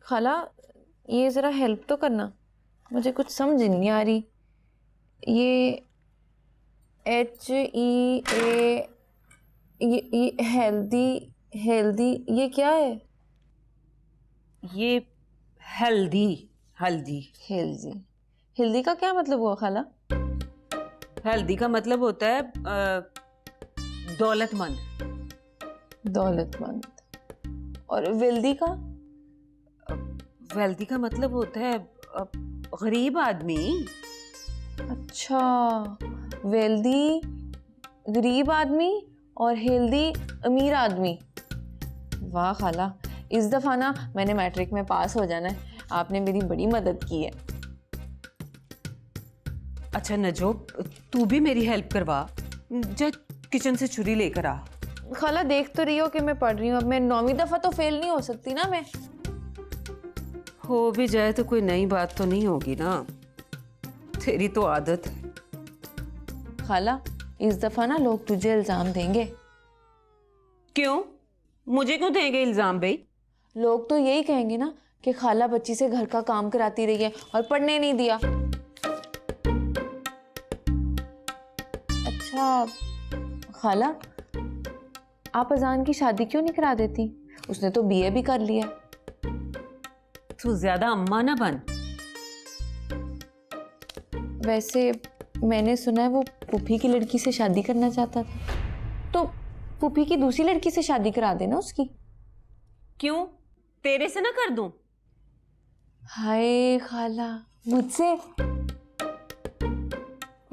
खाला ये ज़रा हेल्प तो करना, मुझे कुछ समझ नहीं आ रही। ये HEA ये हेल्दी हेल्दी ये क्या है? ये हल्दी हल्दी हेल्दी हेल्दी का क्या मतलब हुआ खाला? हल्दी का मतलब होता है दौलतमंद। दौलतमंद। और वेल्दी का? वेल्दी का मतलब होता है गरीब आदमी। अच्छा, वेल्दी गरीब आदमी और हेल्दी अमीर आदमी। वाह खाला, इस दफा ना मैंने मैट्रिक में पास हो जाना है, आपने मेरी बड़ी मदद की है। अच्छा नजो, तू भी मेरी हेल्प करवा, जा किचन से छुरी लेकर आ। खाला देख तो रही हो कि मैं पढ़ रही हूँ, अब मैं 9वीं दफा तो फेल नहीं हो सकती ना मैं। हो भी जाए तो कोई नई बात तो नहीं होगी ना, तेरी तो आदत है। खाला इस दफा ना लोग तुझे इल्जाम देंगे। क्यों? मुझे क्यों देंगे इल्जाम भाई? लोग तो यही कहेंगे ना कि खाला बच्ची से घर का काम कराती रही है और पढ़ने नहीं दिया। अच्छा खाला, आप अजान की शादी क्यों नहीं करा देती? उसने तो BA भी कर लिया। तू ज्यादा अम्मा ना बन। वैसे मैंने सुना है वो पुफी की लड़की से शादी करना चाहता था, तो पुफी की दूसरी लड़की से शादी करा देना उसकी। क्यों, तेरे से ना कर दूं? हाय खाला, मुझसे?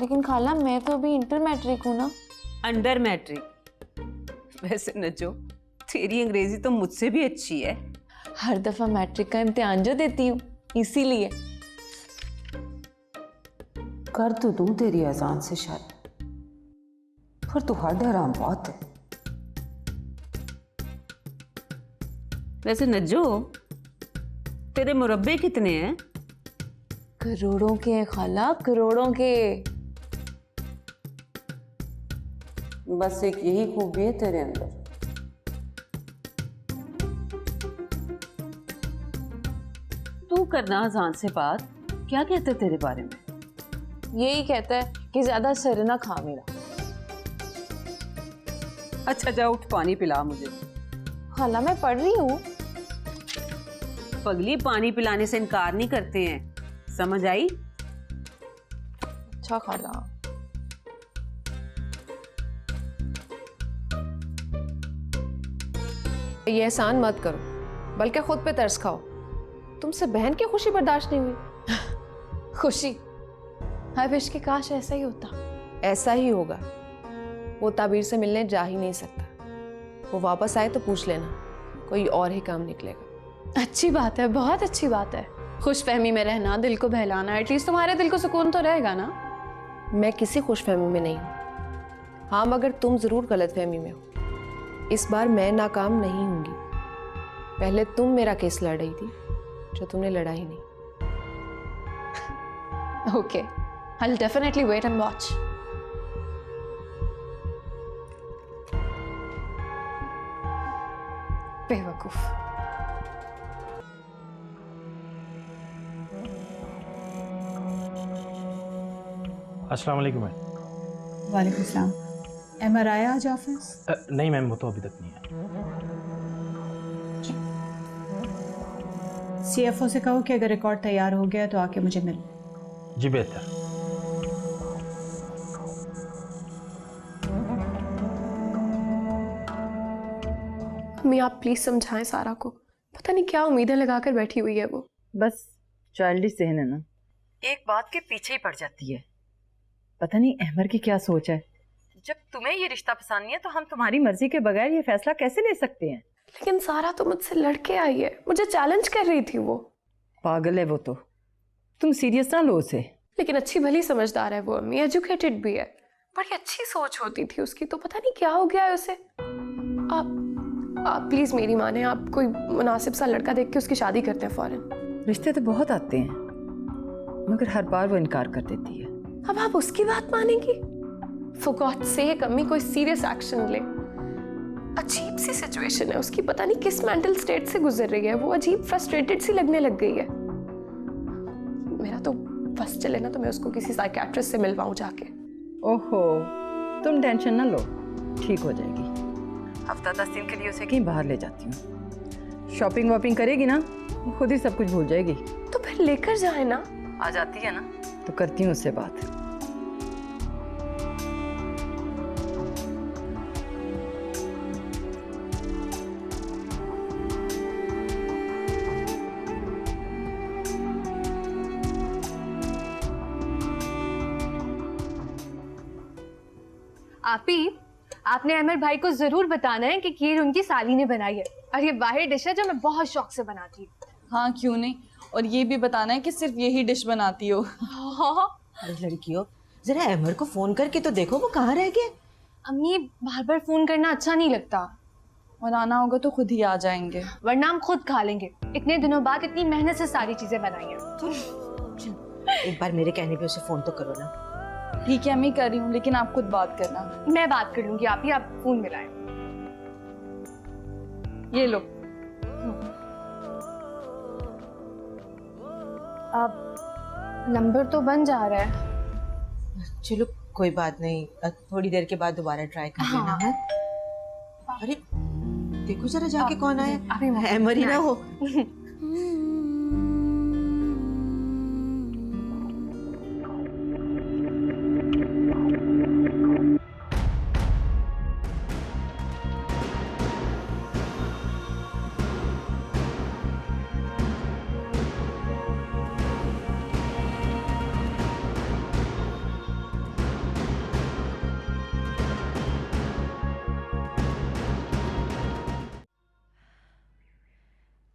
लेकिन खाला मैं तो अभी इंटर मैट्रिक हूँ ना। Under matric. वैसे नजो, तेरी अंग्रेजी तो मुझसे भी अच्छी है। हर दफा मैट्रिक का इम्तिहान जो देती हूँ इसीलिए। कर तो दूं तेरी अजान से शादी, पर तू हद हराम बहुत है। वैसे नज्जो, तेरे मुरब्बे कितने हैं? करोड़ों के हैं खाला, करोड़ों के। बस एक यही खूबी है तेरे अंदर। तू करना अजान से बात, क्या कहते तेरे बारे में? यही कहता है कि ज्यादा सर ना खा मेरा। अच्छा जा उठ, पानी पिला मुझे। खाला मैं पढ़ रही हूँ। पगली, पानी पिलाने से इनकार नहीं करते हैं, समझ आई? अच्छा खाला। ये एहसान मत करो, बल्कि खुद पे तरस खाओ। तुमसे बहन की खुशी बर्दाश्त नहीं हुई। खुशी? हाय विश के काश ऐसा ही होता। ऐसा ही होगा। वो ताबीर से मिलने जा ही नहीं सकता। वो वापस आए तो पूछ लेना, कोई और ही काम निकलेगा। अच्छी बात है, बहुत अच्छी बात है। खुशफहमी में रहना, दिल को बहलाना, एटलीस्ट तुम्हारे दिल को सुकून तो रहेगा ना। मैं किसी खुशफहमी में नहीं हूँ। हाँ मगर तुम जरूर गलतफहमी में हो। इस बार मैं नाकाम नहीं होंगी। पहले तुम मेरा केस लड़ रही थी, जो तुमने लड़ा ही नहीं। Okay, I'll definitely wait and watch. बेवकूफ। अस्सलाम वालेकुम मैम। वालेकुम सलाम। MRI आज ऑफिस? नहीं मैम, वो तो अभी तक नहीं है। CFO से कहो कि अगर रिकॉर्ड तैयार हो गया तो आके मुझे मिल। जी बेहतर। मम्मी आप प्लीज समझाएं सारा को, पता नहीं क्या उम्मीदें लगाकर बैठी हुई है वो। बस चाइल्डिश ज़हन है ना, एक बात के पीछे ही पड़ जाती है। पता नहीं अहमर की क्या सोच है। जब तुम्हें ये रिश्ता पसंद नहीं है तो हम तुम्हारी मर्जी के बगैर ये फैसला कैसे ले सकते हैं? लेकिन सारा तो मुझसे लड़के आई है, मुझे चैलेंज कर रही थी वो। पागल है वो तो, तुम सीरियस ना लो उसे। लेकिन अच्छी भली समझदार है वो अम्मी, एजुकेटेड भी है, बड़ी अच्छी सोच होती थी उसकी, तो पता नहीं क्या हो गया है उसे। आप प्लीज मेरी माने, आप कोई मुनासिब सा लड़का देख के उसकी शादी करते हैं फौरन। रिश्ते तो बहुत आते हैं मगर हर बार वो इनकार कर देती है। अब आप उसकी बात मानेंगी? फॉर गॉड सेक अम्मी, कोई सीरियस एक्शन ले। अजीब सी सिचुएशन है उसकी, पता नहीं किस मेंटल स्टेट से गुजर रही है, वो अजीब फ्रस्ट्रेटेड सी लगने लग गई है। मेरा तो बस चले ना तो मैं उसको किसी साइकियाट्रिस्ट से मिलवाऊं जाके। ओहो, तुम टेंशन ना लो, ठीक हो जाएगी। हफ्ता 10 दिन के लिए उसे कहीं बाहर ले जाती हूँ। शॉपिंग वॉपिंग करेगी ना, वो खुद ही सब कुछ भूल जाएगी। तो फिर लेकर जाए ना। आ जाती है ना तो करती हूँ उससे बात। आपने अमर भाई को जरूर बताना है कि खीर उनकी साली ने बनाई है और ये बाहर डिश है जो मैं बहुत शौक से बनाती हूँ। हाँ क्यों नहीं, और ये भी बताना है कि सिर्फ यही डिश बनाती हो। अरे लड़कियों, जरा अमर को फोन करके तो देखो वो कहाँ रह गए। अम्मी बार बार फोन करना अच्छा नहीं लगता, और आना होगा तो खुद ही आ जाएंगे, वरना हम खुद खा लेंगे। इतने दिनों बाद इतनी मेहनत से सारी चीजें बनाई हैं। एक बार मेरे कहने पे उसे फोन तो करो ना। ठीक है मैं कर रही हूँ, लेकिन आप खुद बात करना। मैं बात कर लूंगी, आप ही आप फोन मिलाएं। ये लो। अब नंबर तो बन जा रहा है। चलो कोई बात नहीं, थोड़ी देर के बाद दोबारा ट्राई कर लेना है। अरे देखो जरा जाके कौन आया, अमर ही ना हो।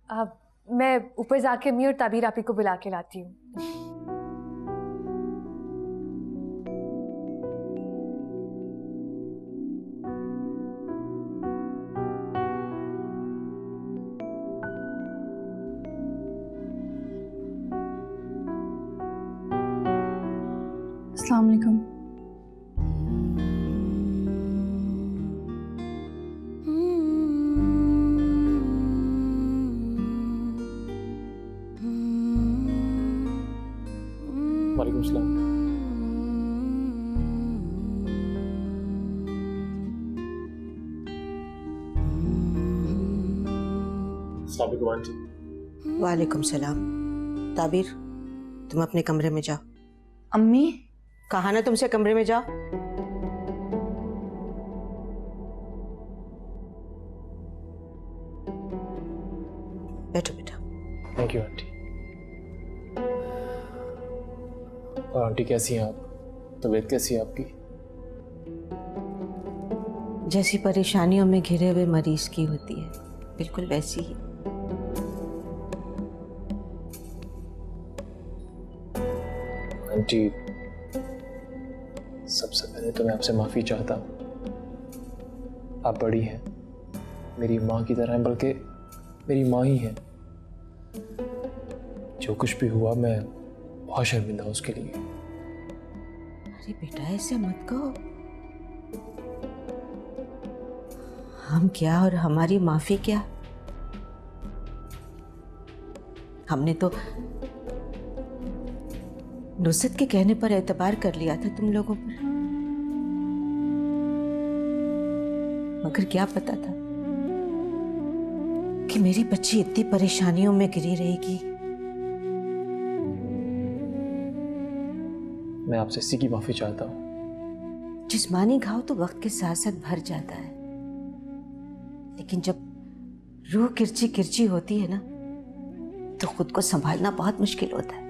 अब मैं ऊपर जाके अम्मी और ताबीर आपी को बुला के लाती हूँ। अस्सलाम वालेकुम। वालेकुम सलाम। अस्सलाम वालेकुम आंटी। वालेकुम सलाम। ताबीर तुम अपने कमरे में जाओ। अम्मी कहा ना तुमसे कमरे में जाओ। बैठो बेटा। Thank you aunty. और आंटी कैसी हैं आप? तबीयत कैसी है आपकी? जैसी परेशानियों में घिरे हुए मरीज की होती है, बिल्कुल वैसी ही। आंटी सबसे पहले तो मैं आपसे माफ़ी चाहता हूँ। आप बड़ी हैं, मेरी माँ की तरह हैं, बल्कि मेरी माँ ही हैं। जो कुछ भी हुआ मैं बहुत शर्मिंदा हूँ उसके लिए। अरे बेटा ऐसे मत कहो। हम क्या और हमारी माफी क्या। हमने तो नुसरत के कहने पर एतबार कर लिया था तुम लोगों पर, मगर क्या पता था कि मेरी बच्ची इतनी परेशानियों में घिरी रहेगी। मैं आपसे इसी की माफ़ी चाहता हूँ। जिस्मानी घाव तो वक्त के साथ साथ भर जाता है, लेकिन जब रूह किरची किरची होती है ना तो खुद को संभालना बहुत मुश्किल होता है।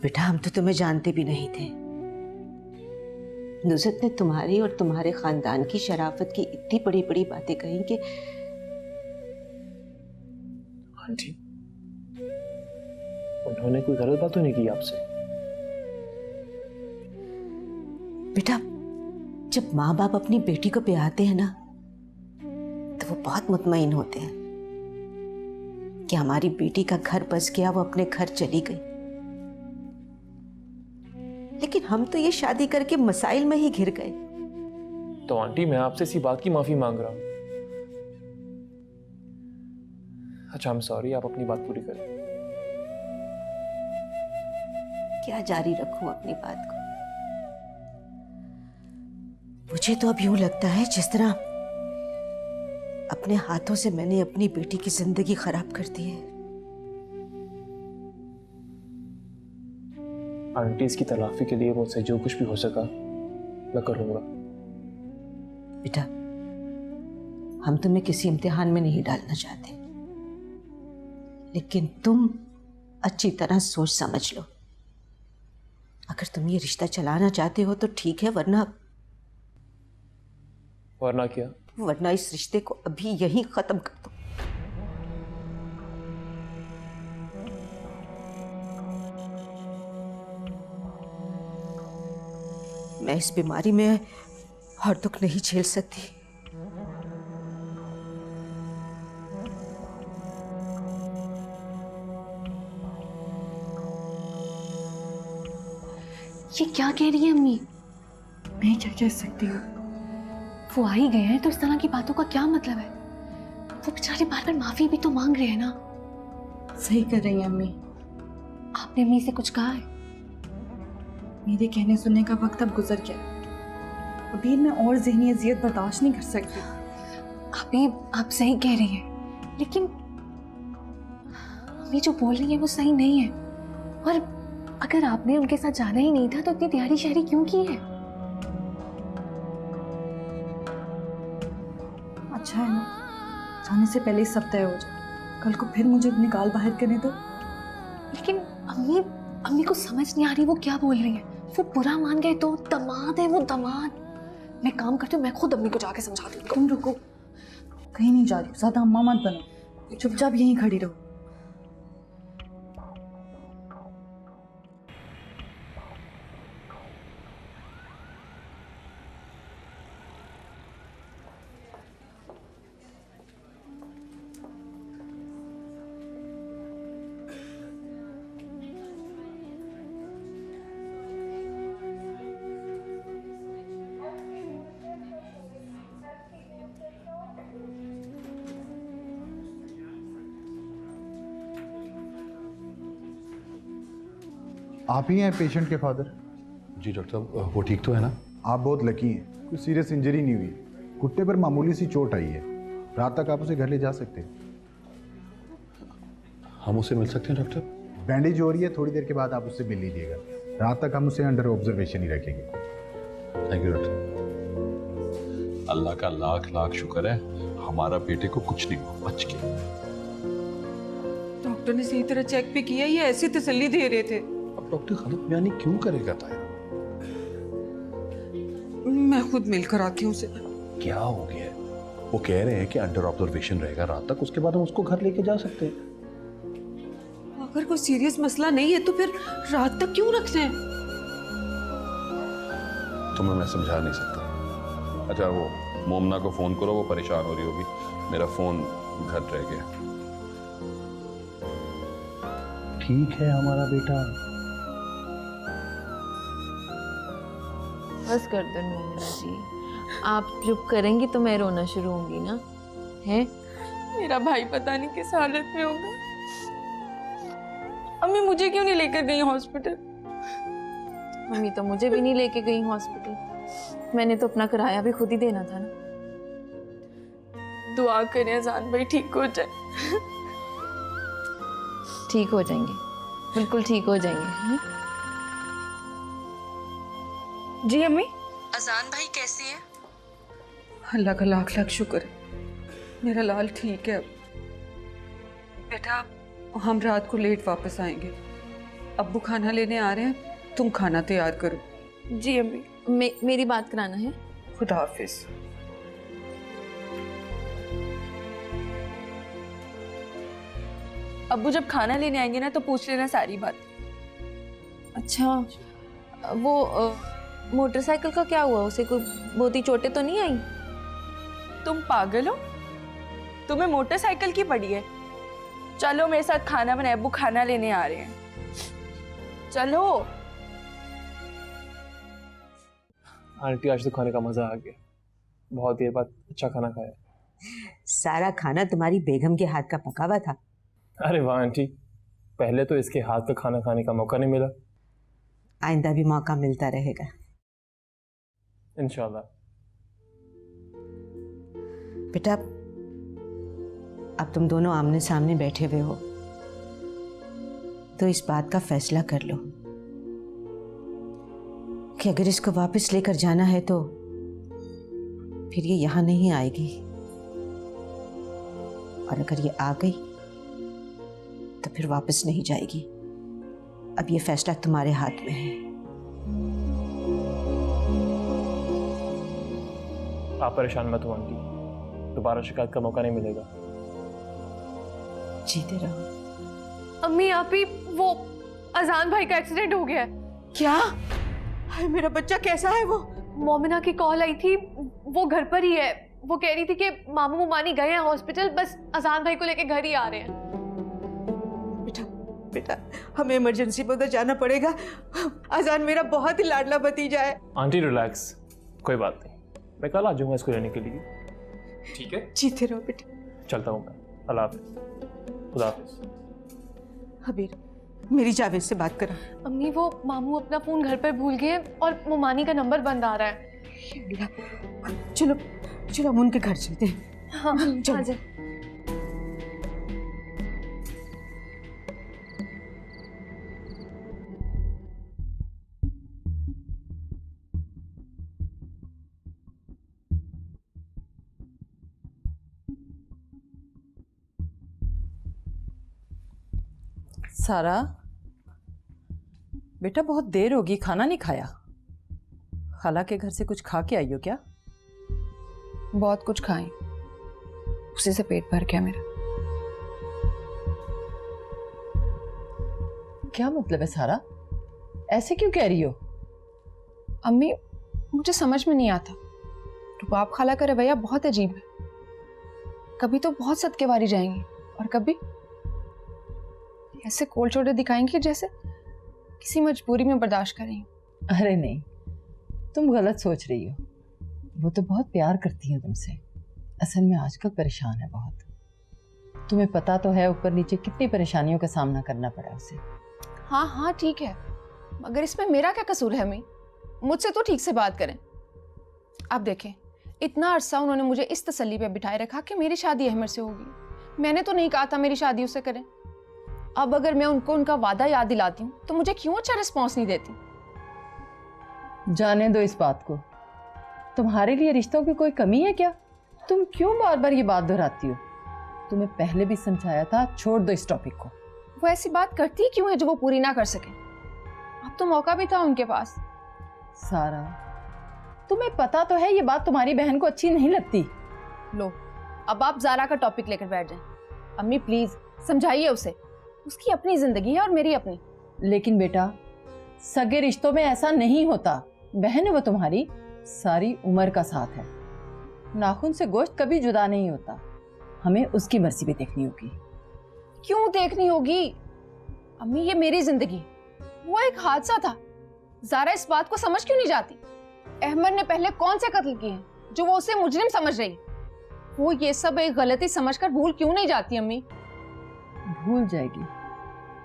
बेटा हम तो तुम्हें जानते भी नहीं थे। नुसरत ने तुम्हारी और तुम्हारे खानदान की शराफत की इतनी बड़ी बड़ी बातें कही कि आंटी उन्होंने कोई गलत बात तो नहीं की आपसे? बेटा जब माँ बाप अपनी बेटी को ब्याहते हैं ना तो वो बहुत मुतमईन होते हैं कि हमारी बेटी का घर बस गया, वो अपने घर चली गई। लेकिन हम तो ये शादी करके मसाइल में ही घिर गए। तो आंटी मैं आपसे इसी बात की माफी मांग रहा हूँ। अच्छा आई एम सॉरी, आप अपनी बात पूरी करें। क्या जारी रखूं अपनी बात को? मुझे तो अब यूं लगता है जिस तरह अपने हाथों से मैंने अपनी बेटी की जिंदगी खराब कर दी है। आंटी इसकी तलाफी के लिए मुझसे जो कुछ भी हो सका मैं करूंगा। बेटा, हम तुम्हें किसी इम्तिहान में नहीं डालना चाहते, लेकिन तुम अच्छी तरह सोच समझ लो। अगर तुम ये रिश्ता चलाना चाहते हो तो ठीक है, वरना क्या? वरना इस रिश्ते को अभी यहीं खत्म कर दो। मैं इस बीमारी में और दुख नहीं झेल सकती। ये क्या कह रही है अम्मी? मैं क्या कह सकती हूँ? वो आ ही गए हैं तो इस तरह की बातों का क्या मतलब है? वो बेचारे बार बार माफी भी तो मांग रहे हैं ना। सही कर रही हैं अम्मी। आपने अम्मी से कुछ कहा है? मेरे कहने सुनने का वक्त अब गुजर गया। अभी मैं और ज़हनी अजियत बर्दाश्त नहीं कर सकती। अभी आप सही कह रही हैं, लेकिन अम्मी जो बोल रही है वो सही नहीं है। और अगर आपने उनके साथ जाना ही नहीं था तो इतनी तैयारी शहरी क्यों की है? अच्छा है ना, जाने से पहले ही सब तय हो जाए। कल को फिर मुझे निकाल बाहर करने दो। लेकिन अम्मी को समझ नहीं आ रही वो क्या बोल रही है। वो बुरा मान गए तो दामाद है वो, दामाद। मैं काम करती हूँ, मैं खुद अम्मी को जाके समझाती हूँ। तुम रुको, कहीं नहीं जा रही, ज्यादा अम्मा मत बनो, चुपचाप यहीं खड़ी रहो। आप ही हैं पेशेंट के फादर? जी डॉक्टर साहब, वो ठीक तो है ना? आप बहुत लकी हैं, कोई सीरियस इंजरी नहीं हुई। घुटने पर मामूली सी चोट आई है। रात तक आप उसे घर ले जा सकते हैं। हम उसे मिल सकते हैं डॉक्टर? बैंडेज हो रही है, थोड़ी देर के बाद आप उससे मिल लीजिएगा। रात तक हम उसे अंडर ऑब्जर्वेशन ही रखेंगे। Thank you doctor. अल्लाह का लाख लाख शुक्र है, हमारा बेटे को कुछ नहीं हुआ, बच गया। डॉक्टर ने सही तरह चेक भी किया, ये ऐसी तसल्ली दे रहे थे। अब डॉक्टर गलत बयानी क्यों करेगा ताहिरा? मैं खुद मिलकर आती हूँ उसे। क्या हो गया? वो कह रहे हैं कि अंडर ऑब्जर्वेशन रहेगा रात तक, उसके बाद हम उसको घर लेके जा सकते हैं। अगर कोई सीरियस मसला नहीं है तो फिर रात तक क्यों रखते हैं? तुम्हें मैं समझा नहीं सकता। अच्छा वो मोमना को फोन करो, वो परेशान हो रही होगी। मेरा फोन घर रह गया। ठीक है हमारा बेटा। बस कर दो मोमना जी, आप चुप करेंगी तो मैं रोना शुरू होंगी ना। है मेरा भाई पता नहीं किस हालत में होगा। अम्मी मुझे क्यों नहीं लेकर गई हॉस्पिटल? मम्मी तो मुझे भी नहीं लेके गई हॉस्पिटल। मैंने तो अपना किराया भी खुद ही देना था ना। दुआ करें अजान भाई ठीक हो जाए। ठीक हो जाएंगे, बिल्कुल ठीक हो जाएंगे। है? जी अम्मी। अजान भाई कैसी है? अल्लाह का लाख लाख शुक्र है, मेरा लाल ठीक है अब। बेटा हम रात को लेट वापस आएंगे, अब्बू खाना लेने आ रहे हैं, तुम खाना तैयार करो। जी अम्मी। मेरी बात कराना है। खुदा हाफिज। अब्बू जब खाना लेने आएंगे ना तो पूछ लेना सारी बात। अच्छा वो मोटरसाइकिल का क्या हुआ? उसे कोई बहुत ही चोटें तो नहीं आई? तुम पागल हो? तुम्हें मोटरसाइकिल की पड़ी है? चलो मेरे साथ खाना बनाए, अब्बू खाना लेने आ रहे हैं। चलो। आंटी आज तो खाने का मजा आ गया। बहुत देर बाद अच्छा खाना खाया। सारा खाना तुम्हारी बेगम के हाथ का पका हुआ था। अरे वाह आंटी, पहले तो इसके हाथ का खाना खाने का मौका नहीं मिला। आइंदा भी मौका मिलता रहेगा इंशाल्लाह। बेटा, अब तुम दोनों आमने सामने बैठे हुए हो तो इस बात का फैसला कर लो कि अगर इसको वापस लेकर जाना है तो फिर ये यहां नहीं आएगी, और अगर ये आ गई तो फिर वापस नहीं जाएगी। अब ये फैसला तुम्हारे हाथ में है। आप परेशान मत हो आंटी, दोबारा शिकायत का मौका नहीं मिलेगा। जीते रहो। अम्मी आप ही, वो अजान भाई का एक्सीडेंट हो गया है। क्या? मेरा बच्चा कैसा है? वो मोमिना की कॉल आई थी, वो घर पर ही है। वो कह रही थी कि मामू मुमानी गए हैं हॉस्पिटल, बस अजान भाई को लेके घर ही आ रहे हैं। बेटा, हमें इमरजेंसी में उधर जाना पड़ेगा। अजान मेरा बहुत ही लाडला भतीजा है। आंटी रिलैक्स, कोई बात नहीं, मैं कल आ जाऊंगा इसको लेने के लिए। ठीक है, जीते रहो बेटा। चलता हूँ मैं। अल्लाह हाफिज। खुदा हाफिज। हबीर, मेरी जावेद से बात करा। अम्मी वो मामू अपना फोन घर पर भूल गए और मुमानी का नंबर बंद आ रहा है। चलो चलो हम उनके घर चलते हैं। हाँ चलो। सारा बेटा, बहुत देर होगी, खाना नहीं खाया? खाला के घर से कुछ खा के आई हो क्या? बहुत कुछ खाएं, उसी से पेट भर गया मेरा। क्या मतलब है सारा? ऐसे क्यों कह रही हो? अम्मी, मुझे समझ में नहीं आता, रुबाब खाला का रवैया बहुत अजीब है। कभी तो बहुत सदकेवारी जाएंगी और कभी ऐसे कोल छोटे दिखाएंगे जैसे किसी मजबूरी में बर्दाश्त करेंगे। अरे नहीं, तुम गलत सोच रही हो। वो तो बहुत प्यार करती है तुमसे, असल में आजकल परेशान है बहुत। तुम्हें पता तो है ऊपर नीचे कितनी परेशानियों का सामना करना पड़ा उसे। हाँ हाँ ठीक है, मगर इसमें मेरा क्या कसूर है? अम्मी, मुझसे तो ठीक से बात करें। आप देखें, इतना अरसा उन्होंने मुझे इस तसल्ली पे बिठाए रखा कि मेरी शादी अहमद से होगी। मैंने तो नहीं कहा था मेरी शादी उससे करें। अब अगर मैं उनको उनका वादा याद दिलाती हूँ तो मुझे क्यों अच्छा रिस्पॉन्स नहीं देती? जाने दो इस बात को। तुम्हारे लिए रिश्तों की कोई कमी है क्या? तुम क्यों बार बार ये बात दोहराती हो? तुम्हें पहले भी समझाया था, छोड़ दो इस टॉपिक को। वो ऐसी बात करती क्यों है जो वो पूरी ना कर सके? अब तो मौका भी था उनके पास। सारा, तुम्हें पता तो है ये बात तुम्हारी बहन को अच्छी नहीं लगती। लो, अब आप ज़ारा का टॉपिक लेकर बैठ जाएं। अम्मी प्लीज समझाइए उसे, उसकी अपनी जिंदगी है और मेरी अपनी। लेकिन बेटा, सगे रिश्तों में ऐसा नहीं होता। बहन है वो तुम्हारी, सारी उम्र का साथ है। नाखून से गोश्त कभी जुदा नहीं होता। हमें उसकी मर्जी भी देखनी होगी। क्यों देखनी होगी? अम्मी ये मेरी जिंदगी, वो एक हादसा था। ज़ारा इस बात को समझ क्यों नहीं जाती? अहमद ने पहले कौन से कत्ल किए हैं जो वो उसे मुजरिम समझ रही? वो ये सब एक गलती समझकर भूल क्यों नहीं जाती? अम्मी भूल जाएगी,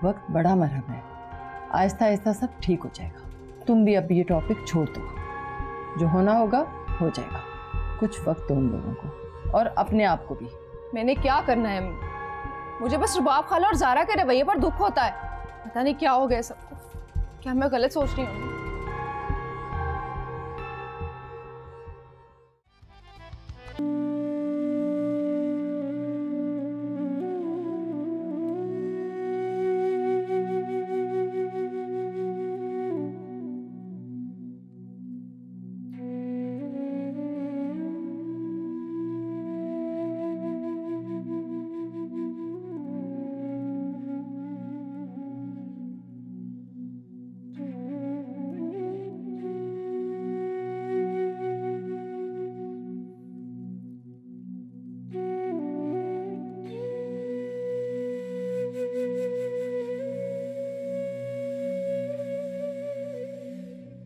वक्त बड़ा मरहम है, आहिस्ता आहिस्ता सब ठीक हो जाएगा। तुम भी अब ये टॉपिक छोड़ दो, जो होना होगा हो जाएगा। कुछ वक्त दो उन लोगों को और अपने आप को भी। मैंने क्या करना है अम्मी? मुझे बस रुबाब खाला और ज़ारा के रवैये पर दुख होता है। पता नहीं क्या हो गया सबको। क्या मैं गलत सोच रही हूँ?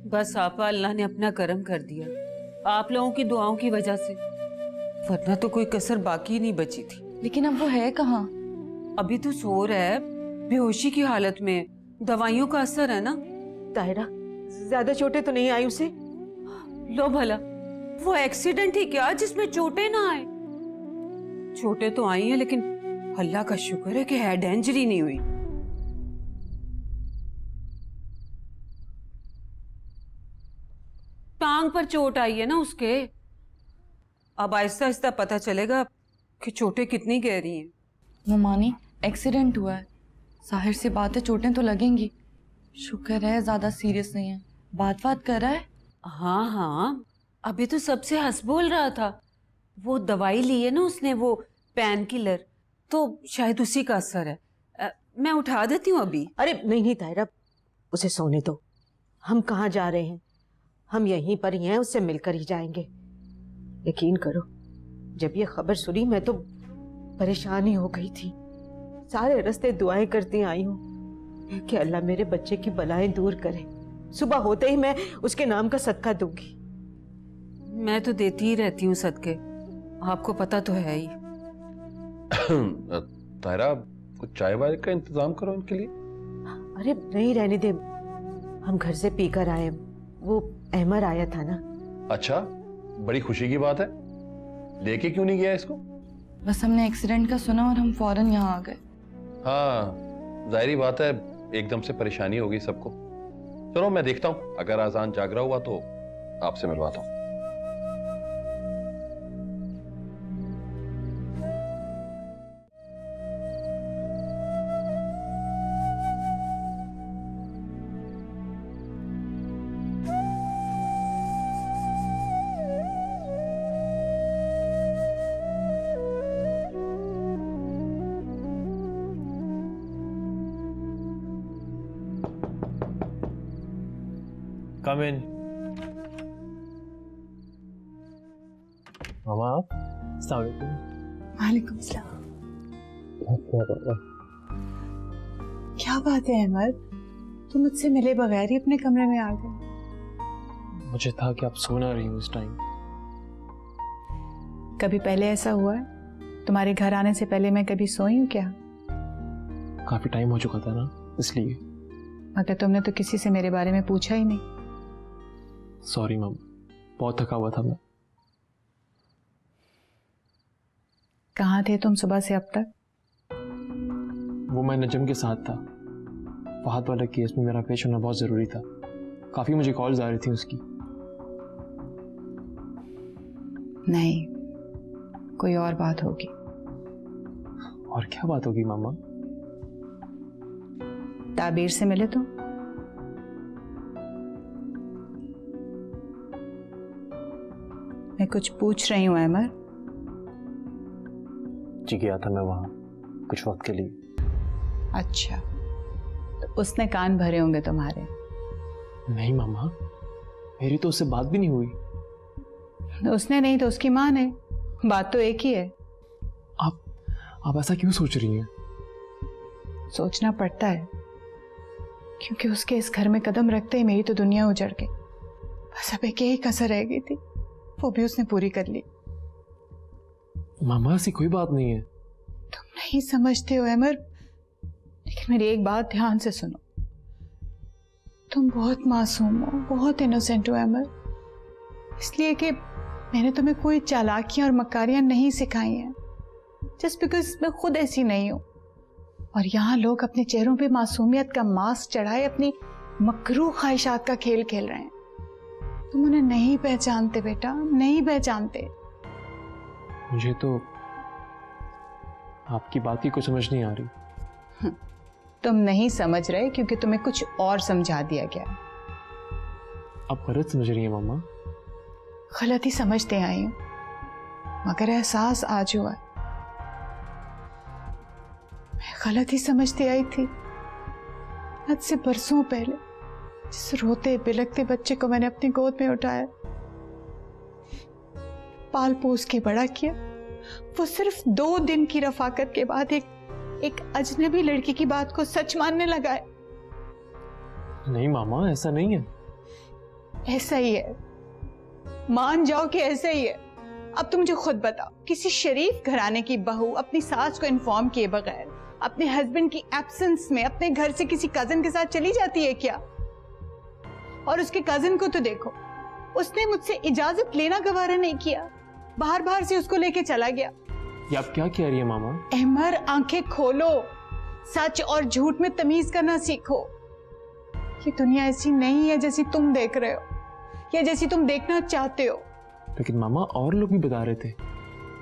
बस आपा, अल्लाह ने अपना करम कर दिया। आप लोगों की दुआओं की वजह से, वरना तो कोई कसर बाकी नहीं बची थी। लेकिन अब वो है कहाँ? अभी तो सो रहा है, बेहोशी की हालत में, दवाइयों का असर है ना। ताहिरा, ज्यादा चोटें तो नहीं आई उसे? लो भला, वो एक्सीडेंट ही क्या जिसमें चोटें ना आए। चोटें तो आई हैं, लेकिन अल्लाह का शुक्र है कि हेड इंजरी नहीं हुई। टांग पर चोट आई है ना उसके। अब आहिस्ता आहिस्ता पता चलेगा कि चोटें कितनी गहरी हैं। ममानी, एक्सीडेंट हुआ है, जाहिर सी बात है चोटें तो लगेंगी। शुक्र है ज्यादा सीरियस नहीं है। बात कर रहा है? हाँ हाँ, अभी तो सबसे हंस बोल रहा था। वो दवाई ली है ना उसने, वो पेन किलर, तो शायद उसी का असर है। मैं उठा देती हूँ अभी। अरे नहीं नहीं ताहिरा, उसे सोने दो। हम कहाँ जा रहे हैं? हम यहीं पर ही हैं, उससे मिलकर ही जाएंगे। यकीन करो, जब ये खबर सुनी मैं तो परेशान ही हो गई थी। सारे रास्ते दुआएं करती आई हूँ कि अल्लाह मेरे बच्चे की बलाएं दूर करे। सुबह होते ही मैं उसके नाम का सदका दूंगी। मैं तो देती ही रहती हूँ सदके, आपको पता तो है ही। ताहिरा, कुछ चाय वाय का इंतजाम करो इनके लिए। अरे नहीं, रहने दे, हम घर से पीकर आए। वो अहमर आया था ना। अच्छा, बड़ी खुशी की बात है। लेके क्यों नहीं गया इसको? बस हमने एक्सीडेंट का सुना और हम फौरन यहाँ आ गए। हाँ, जाहिर बात है, एकदम से परेशानी होगी सबको। चलो मैं देखता हूँ, अगर आजान जाग रहा हुआ तो आपसे मिलवाता हूँ। Come in. मामा आप? अस्सलाम वालेकुम। वालेकुम सलाम। क्या बात है अहमद, तुम मुझसे मिले बगैर ही अपने कमरे में आ गए? मुझे था कि आप सो ना रही हो इस टाइम। कभी पहले ऐसा हुआ है? तुम्हारे घर आने से पहले मैं कभी सोई हूँ क्या? काफी टाइम हो चुका था ना, इसलिए। मगर तुमने तो किसी से मेरे बारे में पूछा ही नहीं। सॉरी मम, बहुत थका हुआ था मैं। कहाँ थे तुम सुबह से अब तक? वो मैं नजम के साथ था। फहद वाला केस में मेरा पेश होना बहुत जरूरी था। काफी मुझे कॉल्स आ रही थी उसकी। नहीं, कोई और बात होगी। और क्या बात होगी मामा? ताबीर से मिले तुम? मैं कुछ पूछ रही हूँ अहमद। जी गया था मैं वहां कुछ वक्त के लिए। अच्छा, तो उसने कान भरे होंगे तुम्हारे। नहीं मामा, मेरी तो उससे बात भी नहीं हुई। उसने नहीं तो उसकी माँ ने। बात तो एक ही है। आप ऐसा क्यों सोच रही हैं? सोचना पड़ता है, क्योंकि उसके इस घर में कदम रखते ही मेरी तो दुनिया उजड़ गई। बस अब एक यही कसर रह गई थी, वो भी उसने पूरी कर ली। मामा ऐसी कोई बात नहीं है। तुम नहीं समझते हो अमर, लेकिन मेरी एक बात ध्यान से सुनो। तुम बहुत मासूम हो, बहुत इनोसेंट हो अमर, इसलिए कि मैंने तुम्हें कोई चालाकियां और मकारियां नहीं सिखाई हैं, जस्ट बिकॉज मैं खुद ऐसी नहीं हूं। और यहाँ लोग अपने चेहरों पे मासूमियत का मास्क चढ़ाए अपनी मकरू ख्वाहिशात का खेल खेल रहे हैं। तुम उन्हें नहीं पहचानते बेटा, नहीं पहचानते। मुझे तो आपकी बात ही को समझ नहीं आ रही। तुम नहीं समझ रहे क्योंकि तुम्हें कुछ और समझा दिया गया। आप गलत समझ रही हैं मामा। गलत ही समझते आई हूं, मगर एहसास आज हुआ। मैं गलत ही समझती आई थी। आज से बरसों पहले जिस रोते बिलखते बच्चे को मैंने अपनी गोद में उठाया, पाल पोस के बड़ा किया, वो सिर्फ 2 दिन की रफाकत के बाद एक अजनबी लड़की की बात को सच मानने लगा है। नहीं मामा, ऐसा नहीं है। ऐसा ही है। मान जाओ कि ऐसा ही है। अब तुम मुझे खुद बताओ, किसी शरीफ घराने की बहू अपनी सास को इन्फॉर्म किए बगैर अपने हस्बैंड की एब्सेंस में अपने घर से किसी कजिन के साथ चली जाती है क्या? और उसके कजिन को तो देखो, उसने मुझसे इजाजत लेना गवारा नहीं किया, बाहर बाहर से उसको लेके चला गया। ये आप क्या कह रही है मामा? अहमर, आंखें खोलो, सच और झूठ में तमीज करना सीखो। ये दुनिया ऐसी नहीं है जैसी तुम देख रहे हो या जैसी तुम देखना चाहते हो। लेकिन मामा और लोग भी बता रहे थे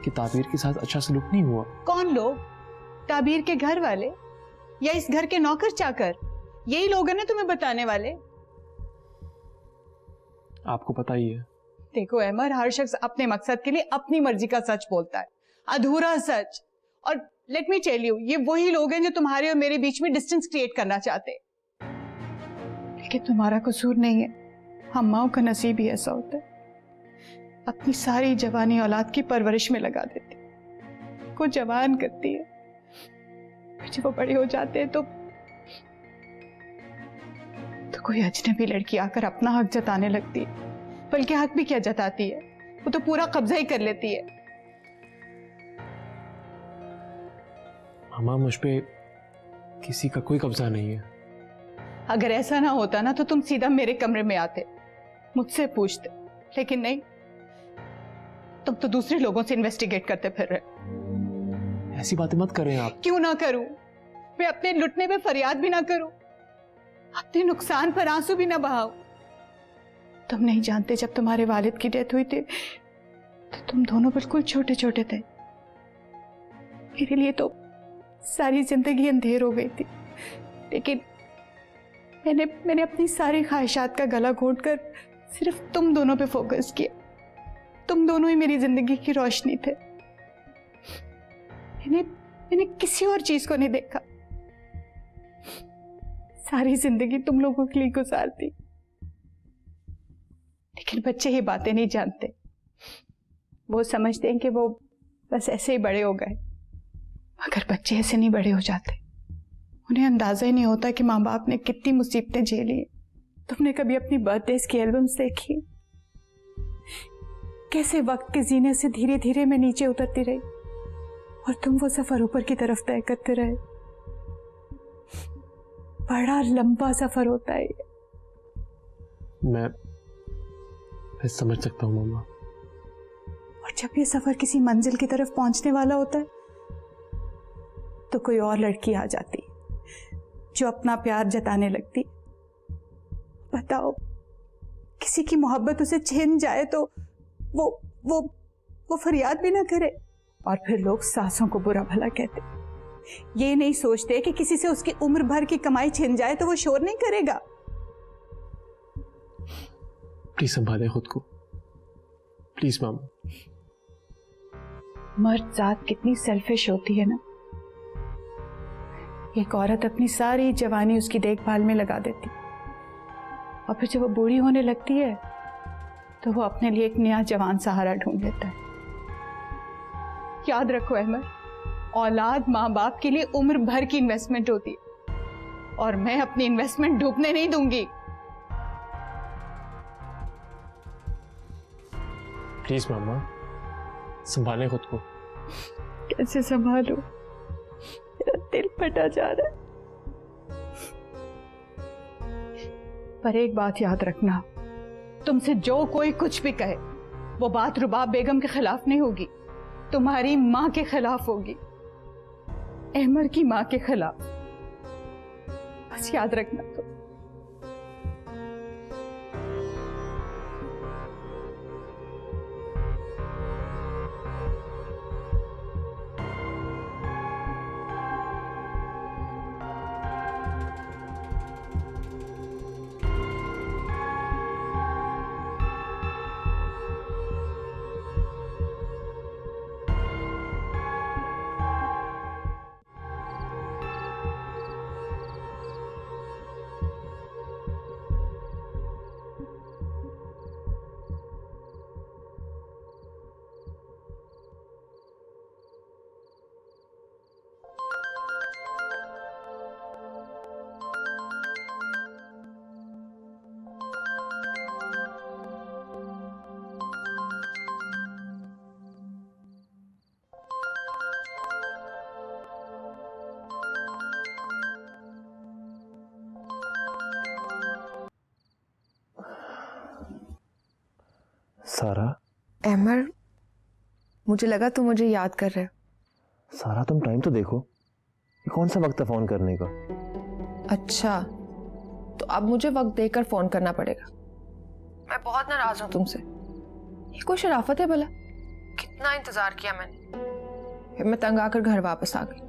कि ताबीर के साथ अच्छा सलूक नहीं हुआ। कौन लोग? ताबीर के घर वाले या इस घर के नौकर चाकर? यही लोग हैं ना तुम्हें बताने वाले। आपको पता ही है। देखो अहमर, हर शख्स अपने मकसद के लिए अपनी मर्जी का सच बोलता है, अधूरा सच। और लेट मी टेल यू, ये वही लोग हैं जो तुम्हारे और मेरे बीच में डिस्टेंस क्रिएट करना चाहते। लेकिन तुम्हारा कसूर नहीं है, हम माओ का नसीब ही ऐसा होता है। अपनी सारी जवानी औलाद की परवरिश में लगा देती, को जवान करती है, फिर जब वो बड़े हो जाते हैं तो कोई अजनबी लड़की आकर अपना हक जताने लगती है। बल्कि हक भी क्या जताती है, वो तो पूरा कब्जा ही कर लेती है। मामा, मुझ पे किसी का कोई कब्जा नहीं है। अगर ऐसा ना होता ना तो तुम सीधा मेरे कमरे में आते, मुझसे पूछते, लेकिन नहीं, तुम तो दूसरे लोगों से इन्वेस्टिगेट करते फिर रहे। ऐसी बातें मत करें आप। क्यों ना करूं? मैं अपने लुटने पे फरियाद भी ना करूं, अपने नुकसान पर आंसू भी ना बहाऊं। तुम नहीं जानते, जब तुम्हारे वालिद की डेथ हुई थी तो तुम दोनों बिल्कुल छोटे छोटे थे। मेरे लिए तो सारी जिंदगी अंधेर हो गई थी, लेकिन मैंने अपनी सारी ख्वाहिशात का गला घोंटकर सिर्फ तुम दोनों पे फोकस किया। तुम दोनों ही मेरी जिंदगी की रोशनी थे। मैंने किसी और चीज को नहीं देखा। सारी जिंदगी तुम लोगों के लिए गुजार दी। लेकिन बच्चे ये बातें नहीं जानते। वो समझते हैं कि वो बस ऐसे ही बड़े हो गए, मगर बच्चे ऐसे नहीं बड़े हो जाते। उन्हें अंदाजा ही नहीं होता कि माँ बाप ने कितनी मुसीबतें झेली। तुमने कभी अपनी बर्थडेज की एल्बम्स देखी? कैसे वक्त के जीने से धीरे धीरे मैं नीचे उतरती रही और तुम वो सफर ऊपर की तरफ तय करते रहे। बड़ा लंबा सफर होता है। मैं समझ सकता हूँ मामा। और जब ये सफर किसी मंजिल की तरफ पहुंचने वाला होता है तो कोई और लड़की आ जाती जो अपना प्यार जताने लगती। बताओ, किसी की मोहब्बत उसे छीन जाए तो वो फरियाद भी ना करे। और फिर लोग सासों को बुरा भला कहते, ये नहीं सोचते कि किसी से उसकी उम्र भर की कमाई छिन जाए तो वो शोर नहीं करेगा। प्लीज संभाले खुद को, प्लीज मामा। मर्द जात कितनी सेल्फिश होती है ना। एक औरत अपनी सारी जवानी उसकी देखभाल में लगा देती और फिर जब वो बूढ़ी होने लगती है तो वो अपने लिए एक नया जवान सहारा ढूंढ लेता है। याद रखो अहमद, औलाद माँ बाप के लिए उम्र भर की इन्वेस्टमेंट होती है और मैं अपनी इन्वेस्टमेंट डूबने नहीं दूंगी। प्लीज मामा, संभालें खुद को। कैसे संभालूं? मेरा दिल फटा जा रहा है। पर एक बात याद रखना, तुमसे जो कोई कुछ भी कहे वो बात रुबाब बेगम के खिलाफ नहीं होगी, तुम्हारी माँ के खिलाफ होगी, अहमर की माँ के खिलाफ। बस याद रखना। तो सारा। अहमर, मुझे लगा तुम मुझे याद कर रहे हो। सारा तुम टाइम तो देखो, ये कौन सा वक्त है फोन करने का? अच्छा, तो अब मुझे वक्त देकर फोन करना पड़ेगा। मैं बहुत नाराज हूं तुमसे। ये कोई शराफत है भला? कितना इंतजार किया मैंने, फिर मैं तंग आकर घर वापस आ गई।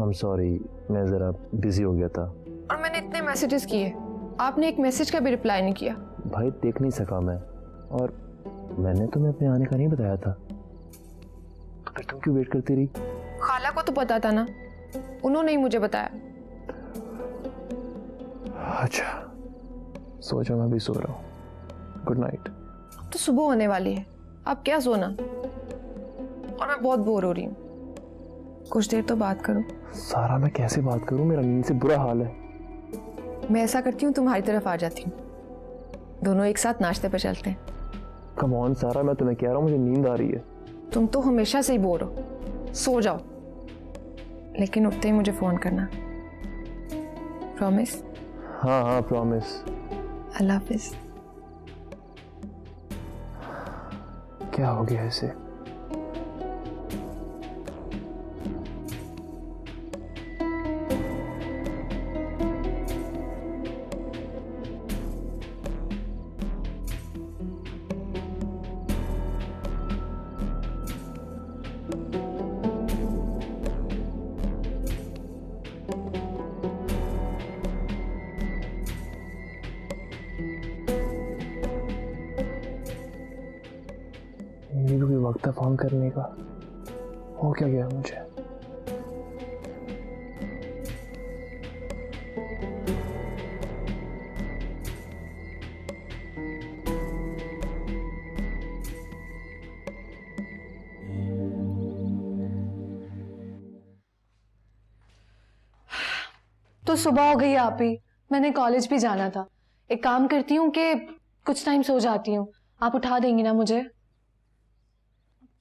I'm sorry, मैं जरा बिजी हो गया था। और मैंने इतने मैसेजेस किए, आपने एक मैसेज का भी रिप्लाई नहीं किया। भाई देख नहीं सका मैं, और मैंने तुम्हें अपने आने का नहीं बताया था, तो फिर तुम क्यों वेट करती रही? खाला को तो पता था ना, उन्होंने ही मुझे बताया। अच्छा, सो जाओ, मैं भी सो रहा हूँ। Good night. अब तो सुबह होने वाली है, आप क्या सोना, और मैं बहुत बोर हो रही हूँ। कुछ देर तो बात करो। सारा मैं कैसे बात करूँ, मेरा नींद से बुरा हाल है। मैं ऐसा करती हूँ, तुम्हारी तरफ आ जाती हूँ, दोनों एक साथ नाश्ते पे चलते हैं। कम ऑन सारा, मैं तुम्हें कह रहा हूँ मुझे नींद आ रही है। तुम तो हमेशा से ही बोर हो, सो जाओ, लेकिन उठते ही मुझे फोन करना। प्रॉमिस? हाँ हाँ प्रॉमिस। अल्लाह हाफिज। क्या हो गया इसे? ये भी वक्त है फोन करने का, हो क्या गया मुझे? तो सुबह हो गई आप ही, मैंने कॉलेज भी जाना था। एक काम करती हूँ कि कुछ टाइम सो जाती हूँ, आप उठा देंगी ना मुझे?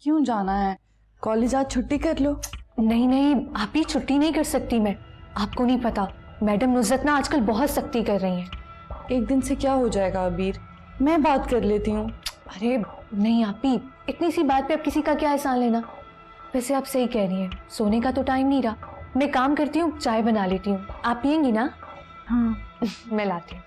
क्यों जाना है? कॉलेज आज छुट्टी कर लो। नहीं नहीं आप ही, छुट्टी नहीं कर सकती मैं। आपको नहीं पता, मैडम नुज़रत ना आजकल बहुत सख्ती कर रही हैं। एक दिन से क्या हो जाएगा अबीर, मैं बात कर लेती हूँ। अरे नहीं आप ही, इतनी सी बात पे आप किसी का क्या एहसान लेना। वैसे आप सही कह रही हैं, सोने का तो टाइम नहीं रहा। मैं काम करती हूँ, चाय बना लेती हूँ, आप पियेंगी ना? हाँ मैं लाती हूँ।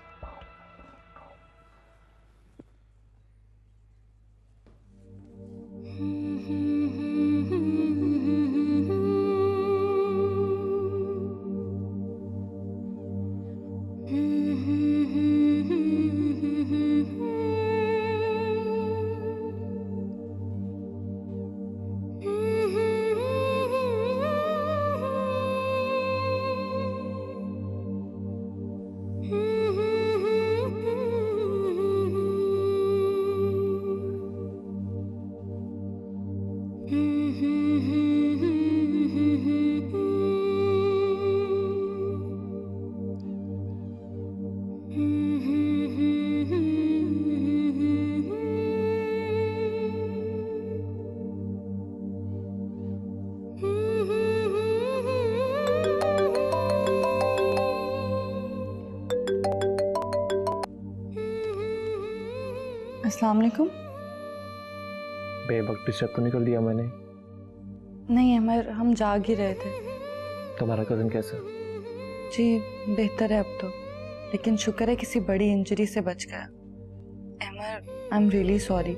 अस्सलाम वालेकुम। बेवक्त डिस्टर्ब तो नहीं कर दिया मैंने? नहीं अमर, हम जाग ही रहे थे। तुम्हारा कज़न कैसा? जी बेहतर है अब तो, लेकिन शुक्र है किसी बड़ी इंजरी से बच गया। अमर आई एम रियली सॉरी,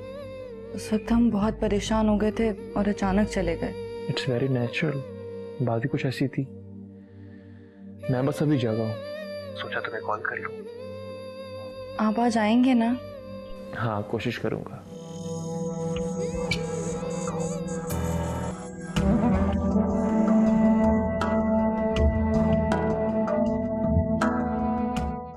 उस वक्त हम बहुत परेशान हो गए थे और अचानक चले गए। इट्स वेरी नेचुरल, बात ही कुछ ऐसी थी। मैं बस अभी जागा हूँ, सोचा तुम्हें कॉल कर लूँ। आप आज आएंगे ना? हाँ कोशिश करूँगा।